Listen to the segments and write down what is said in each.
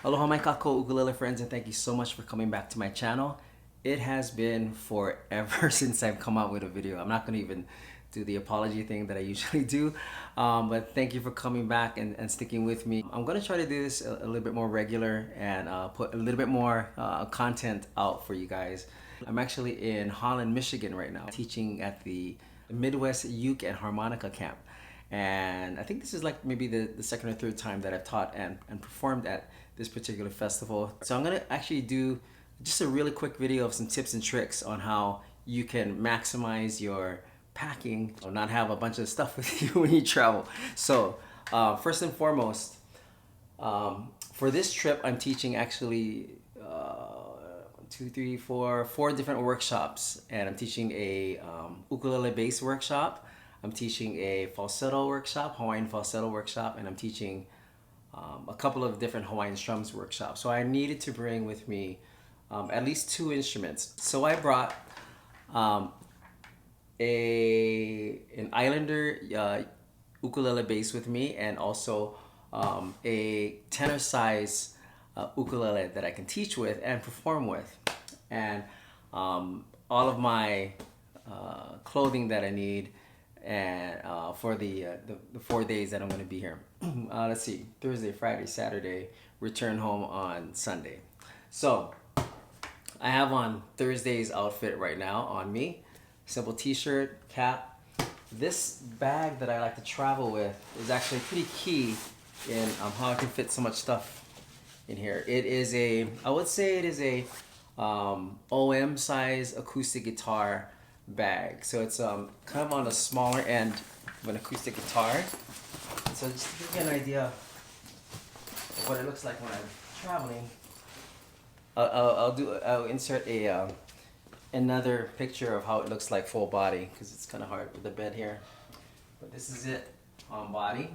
Aloha my Kako ukulele friends, and thank you so much for coming back to my channel. It has been forever since I've come out with a video. I'm not going to even do the apology thing that I usually do, but thank you for coming back and sticking with me. I'm going to try to do this a little bit more regular and put a little bit more content out for you guys. I'm actually in Holland, Michigan right now, teaching at the Midwest Uke and Harmonica Camp. And I think this is like maybe the second or third time that I've taught and performed at this particular festival. So I'm gonna actually do just a really quick video of some tips and tricks on how you can maximize your packing or not have a bunch of stuff with you when you travel. So first and foremost, for this trip I'm teaching actually four different workshops, and I'm teaching a ukulele bass workshop. I'm teaching a falsetto workshop, Hawaiian falsetto workshop, and I'm teaching a couple of different Hawaiian strums workshops. So I needed to bring with me at least 2 instruments. So I brought an Islander ukulele bass with me, and also a tenor size ukulele that I can teach with and perform with. And all of my clothing that I need and for the 4 days that I'm going to be here. Let's see, Thursday, Friday, Saturday, return home on Sunday. So I have on Thursday's outfit right now on me, simple t-shirt, cap. This bag that I like to travel with is actually pretty key in how I can fit so much stuff in here. It is I would say it is a OM size acoustic guitar bag. So it's kind of on the smaller end of an acoustic guitar. So just to give you an idea of what it looks like when I'm traveling, I'll insert another picture of how it looks like full body, because it's kind of hard with the bed here. But this is it on body.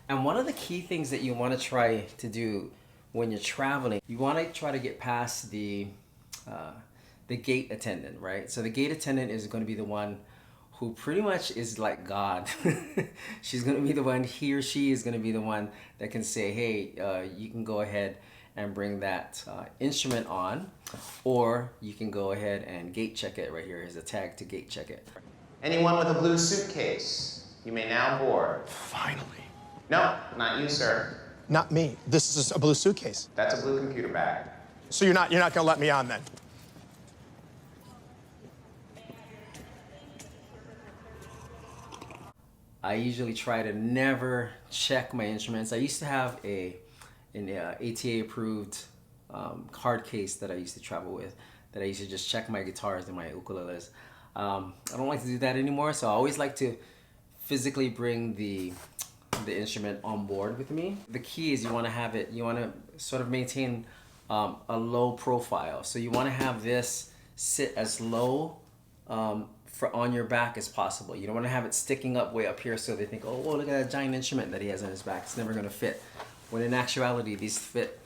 And one of the key things that you want to try to do when you're traveling, you want to try to get past the gate attendant, right? So the gate attendant is going to be the one who pretty much is like God. She's going to be the one, he or she is going to be the one that can say, hey, you can go ahead and bring that instrument on, or you can go ahead and gate check it. Right here is a tag to gate check it. Anyone with a blue suitcase, you may now board. Finally. No, not you, sir. Not me. This is a blue suitcase. That's a blue computer bag. So you're not gonna let me on then? I usually try to never check my instruments. I used to have an ATA approved hard case that I used to travel with, that I used to just check my guitars and my ukuleles. I don't like to do that anymore, so I always like to physically bring the instrument on board with me. The key is you want to have it, you want to sort of maintain a low profile. So you want to have this sit as low on your back as possible. You don't want to have it sticking up way up here so they think, oh, well, look at that giant instrument that he has on his back. It's never going to fit. When in actuality, these fit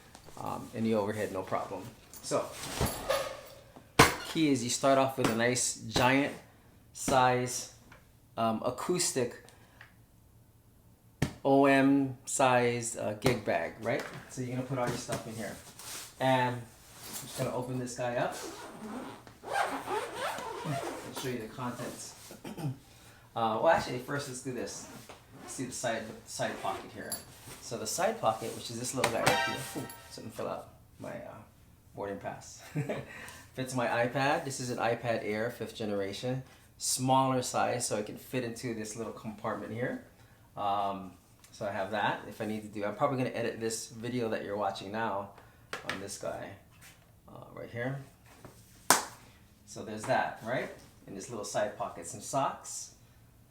in the overhead, no problem. So key is you start off with a nice giant size acoustic OM size gig bag, right? So you're gonna put all your stuff in here. And I'm just gonna open this guy up and show you the contents. Well, actually, first let's do this. Let's see the side pocket here. So the side pocket, which is this little guy right here, something fill out my boarding pass. Fits my iPad. This is an iPad Air 5th generation, smaller size, so it can fit into this little compartment here. So I have that if I need to do. I'm probably going to edit this video that you're watching now on this guy right here. So there's that, right? In this little side pocket. Some socks.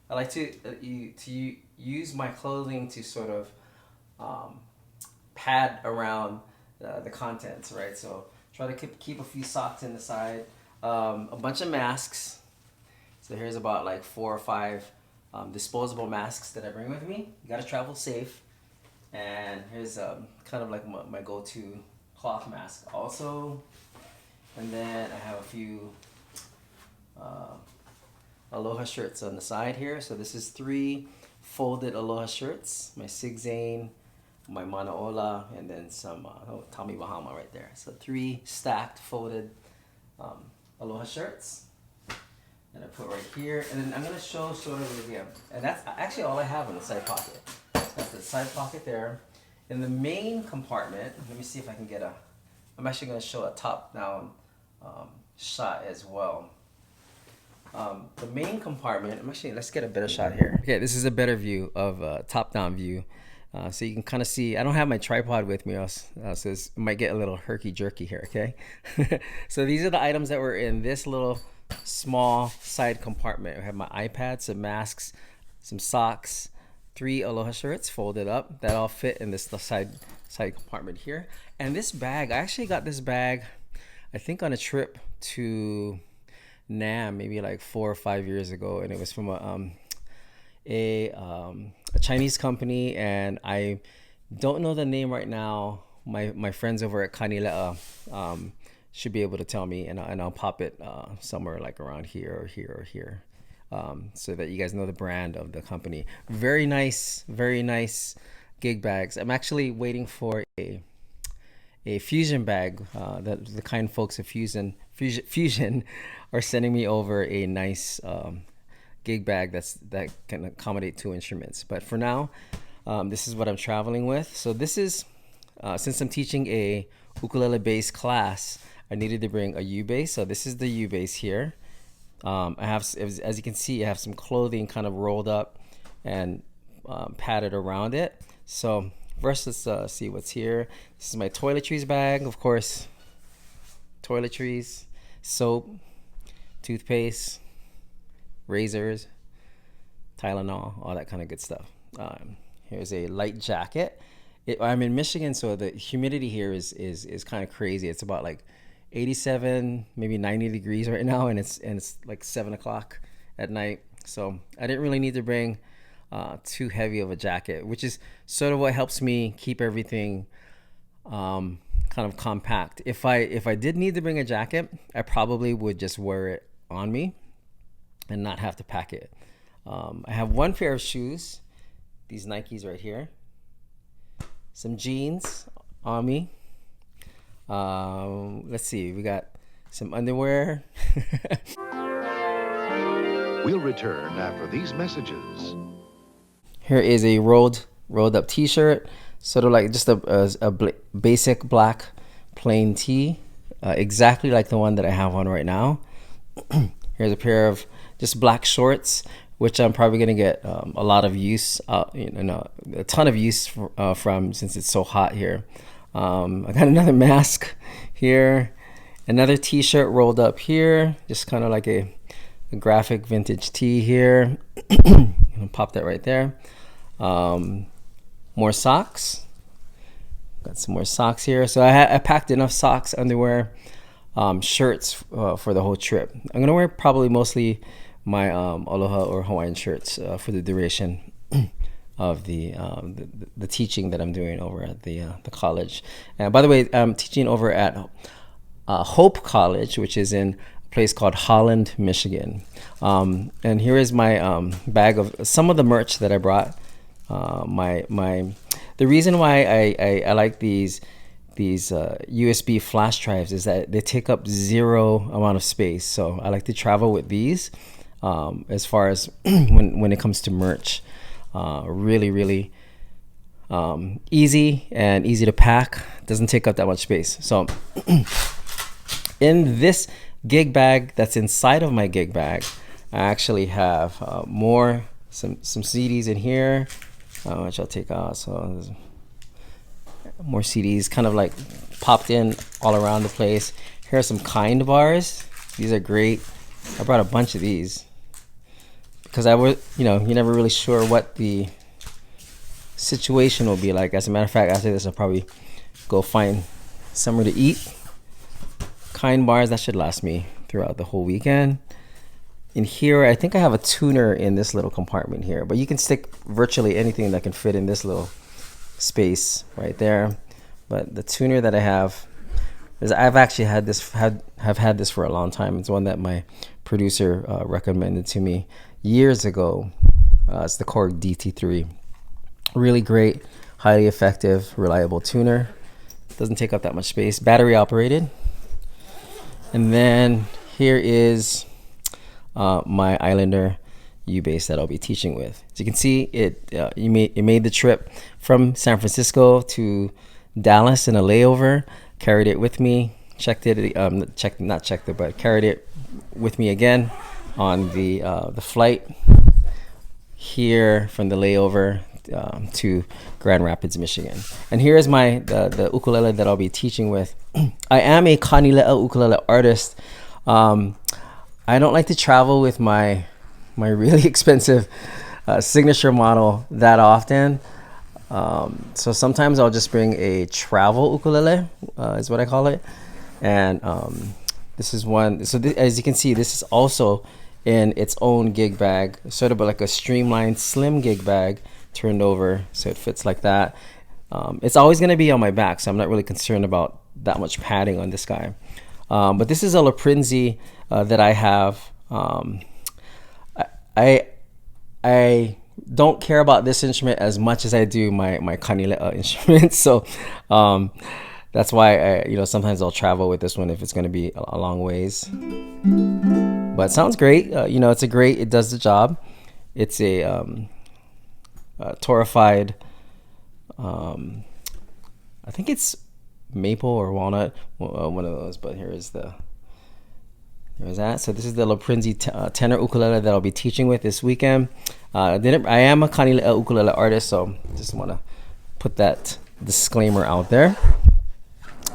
I like to use my clothing to sort of pad around the contents, right? So try to keep a few socks in the side. A bunch of masks. So here's about like 4 or 5 disposable masks that I bring with me. You gotta travel safe. And here's kind of like my go-to cloth mask also. And then I have a few Aloha shirts on the side here. So this is 3 folded Aloha shirts. My Zane my Manaola, and then some Tommy Bahama right there. So 3 stacked folded Aloha shirts that I put right here. And then I'm going to show sort of again. And that's actually all I have in the side pocket. That's the side pocket there. In the main compartment, let me see if I can get I'm actually going to show a top-down shot as well. The main compartment, let's get a better shot here. Okay, this is a better view of top-down view. So you can kind of see, I don't have my tripod with me, so it might get a little herky-jerky here, okay? So these are the items that were in this little small side compartment. I have my iPad, some masks, some socks, 3 Aloha shirts folded up that all fit in this side compartment here. And this bag, I actually got this bag, I think on a trip to Nam, maybe like 4 or 5 years ago, and it was from a Chinese company, and I don't know the name right now. My friends over at Kanilea should be able to tell me, and I'll pop it somewhere like around here or here or here, so that you guys know the brand of the company. Very nice gig bags. I'm actually waiting for a fusion bag that the kind folks at Fusion are sending me over a nice gig bag that can accommodate 2 instruments. But for now, this is what I'm traveling with. So this is, since I'm teaching a ukulele bass class, I needed to bring a U bass. So this is the U bass here. I have, as you can see, I have some clothing kind of rolled up and padded around it. So first, let's see what's here. This is my toiletries bag, of course. Toiletries, soap, toothpaste, razors, Tylenol, all that kind of good stuff. Here's a light jacket. I'm in Michigan, so the humidity here is kind of crazy. It's about like 87, maybe 90 degrees right now, and it's like 7 o'clock at night. So I didn't really need to bring too heavy of a jacket, which is sort of what helps me keep everything kind of compact. If I did need to bring a jacket, I probably would just wear it on me and not have to pack it. I have 1 pair of shoes, these Nikes right here, some jeans on me. Let's see, we got some underwear. We'll return after these messages. Here is a rolled up t-shirt, sort of like just a basic black plain tee, exactly like the one that I have on right now. Here's a pair of just black shorts, which I'm probably gonna get a lot of use, a ton of use from, since it's so hot here. I got another mask here, another t-shirt rolled up here, just kind of like a graphic vintage tee here. I'm gonna pop that right there. More socks. Got some more socks here. So I packed enough socks, underwear, shirts for the whole trip. I'm gonna wear probably mostly my Aloha or Hawaiian shirts for the duration of the teaching that I'm doing over at the college. And by the way, I'm teaching over at Hope College, which is in a place called Holland, Michigan. And here is my bag of some of the merch that I brought. The reason why I like these USB flash drives is that they take up 0 amount of space. So I like to travel with these as far as when it comes to merch. Really easy and easy to pack. Doesn't take up that much space. So in this gig bag that's inside of my gig bag, I actually have some CDs in here, which I'll take out. So there's more CDs kind of like popped in all around the place. Here are some kind bars. These are great. I brought a bunch of these because you're never really sure what the situation will be like. As a matter of fact, after this, I'll probably go find somewhere to eat. Kind bars, that should last me throughout the whole weekend. In here, I think I have a tuner in this little compartment here, but you can stick virtually anything that can fit in this little space right there. But the tuner that I have is, I've actually had this for a long time. It's one that my producer recommended to me years ago. It's the Korg DT3. Really great highly effective, reliable tuner. Doesn't take up that much space. Battery operated. And then here is my Islander U bass that I'll be teaching with. As you can see, it made the trip from San Francisco to Dallas in a layover. Carried it with me. Carried it with me again on the flight here from the layover to Grand Rapids, Michigan. And here is the ukulele that I'll be teaching with. I am a kanilea ukulele artist. I don't like to travel with my really expensive signature model that often. So sometimes I'll just bring a travel ukulele, is what I call it. And this is one. So as you can see, this is also in its own gig bag, sort of like a streamlined, slim gig bag turned over, so it fits like that. It's always going to be on my back, so I'm not really concerned about that much padding on this guy. But this is a Laprinzi that I have. I don't care about this instrument as much as I do my kanilea instrument. So that's why sometimes I'll travel with this one if it's going to be a long ways. But it sounds great. It does the job. It's a Torrefied. I think it's maple or walnut, one of those. But there's that. So this is the Laprinzi tenor ukulele that I'll be teaching with this weekend. I am a kanilea ukulele artist, so just want to put that disclaimer out there.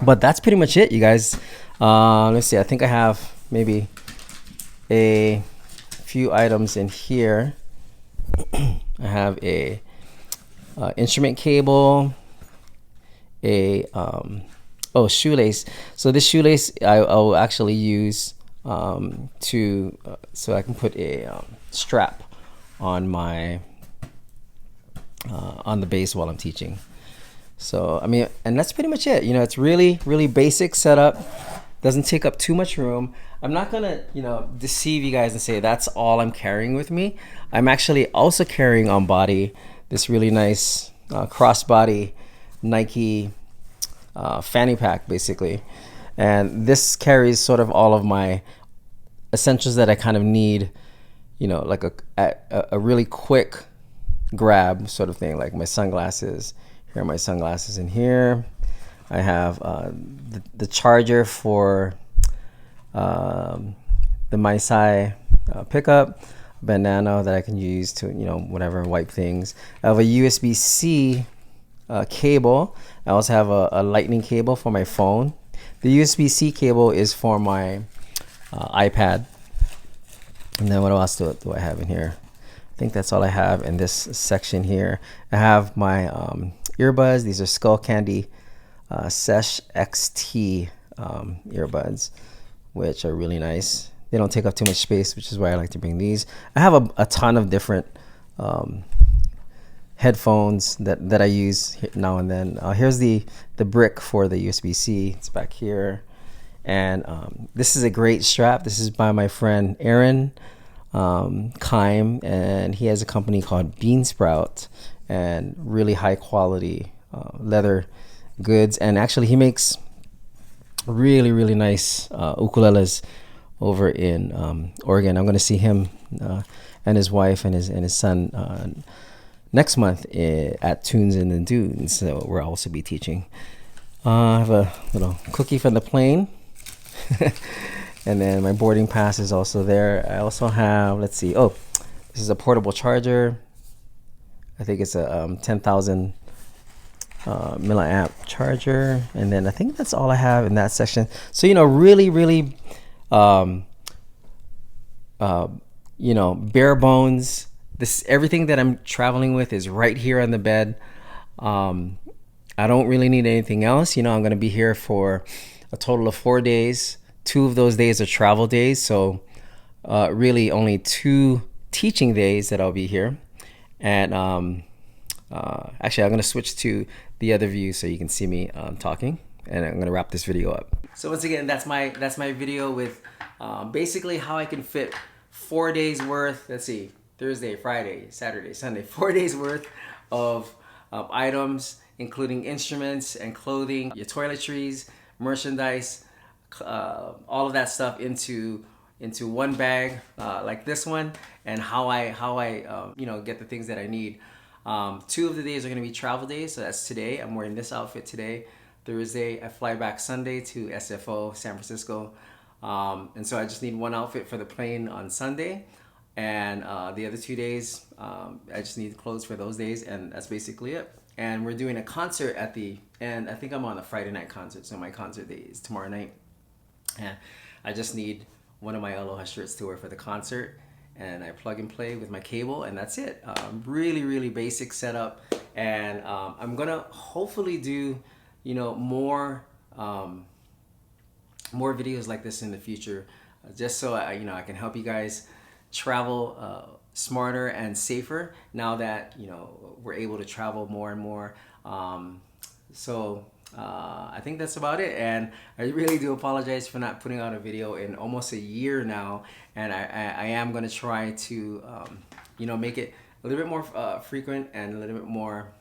But that's pretty much it, you guys. Let's see. I think I have maybe a few items in here. I have a instrument cable, a shoelace. So this shoelace I'll actually use so I can put a strap on my on the bass while I'm teaching. So and that's pretty much it. It's really, really basic setup. Doesn't take up too much room. I'm not gonna deceive you guys and say that's all I'm carrying with me. I'm actually also carrying on body this really nice crossbody Nike fanny pack, basically. And this carries sort of all of my essentials that I kind of need, like a really quick grab sort of thing, like my sunglasses. Here are my sunglasses in here. I have the charger for the Maisai pickup, bandana that I can use to, whatever, wipe things. I have a USB-C cable. I also have a lightning cable for my phone. The USB-C cable is for my iPad. And then what else do I have in here? I think that's all I have in this section here. I have my earbuds. These are Skull Candy Sesh XT earbuds, which are really nice. They don't take up too much space, which is why I like to bring these. I have a ton of different headphones that I use now and then. Here's the brick for the USB-C. It's back here. And this is a great strap. This is by my friend Aaron Kime, and he has a company called Beansprout, and really high quality leather goods. And actually he makes really, really nice ukuleles over in Oregon. I'm going to see him and his wife and his son next month at Tunes in the Dunes. So we'll also be teaching. I have a little cookie from the plane. And then my boarding pass is also there. I also have, let's see, this is a portable charger. I think it's a 10,000 milliamp charger. And then I think that's all I have in that section. So, really, really, bare bones. Everything that I'm traveling with is right here on the bed. I don't really need anything else. I'm going to be here for a total of 4 days. 2 of those days are travel days, so really only 2 teaching days that I'll be here. And actually, I'm going to switch to the other view so you can see me talking, and I'm going to wrap this video up. So once again, that's my video with basically how I can fit 4 days worth. Let's see, Thursday, Friday, Saturday, Sunday, 4 days worth of items, including instruments and clothing, your toiletries, merchandise, all of that stuff into one bag like this one, and how I get the things that I need. 2 of the days are going to be travel days, so that's today. I'm wearing this outfit today. Thursday, I fly back Sunday to SFO, San Francisco. And so I just need one outfit for the plane on Sunday. And the other 2 days, I just need clothes for those days, and that's basically it. And we're doing a concert at the end. I think I'm on a Friday night concert, so my concert day is tomorrow night. And I just need one of my Aloha shirts to wear for the concert. And I plug and play with my cable, and that's it. Really basic setup. And I'm gonna hopefully do, more videos like this in the future, just so I can help you guys travel smarter and safer now that we're able to travel more and more. I think that's about it, and I really do apologize for not putting out a video in almost a year now, and I am going to try to make it a little bit more frequent and a little bit more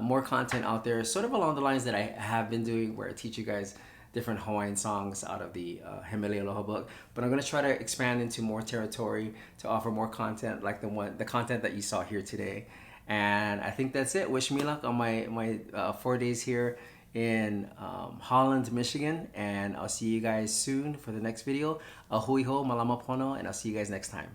more content out there, sort of along the lines that I have been doing, where I teach you guys different Hawaiian songs out of the He Mele Aloha book. But I'm going to try to expand into more territory to offer more content like the content that you saw here today. And I think that's it. Wish me luck on my 4 days here in Holland, Michigan. And I'll see you guys soon for the next video. A hui ho, malama pono, and I'll see you guys next time.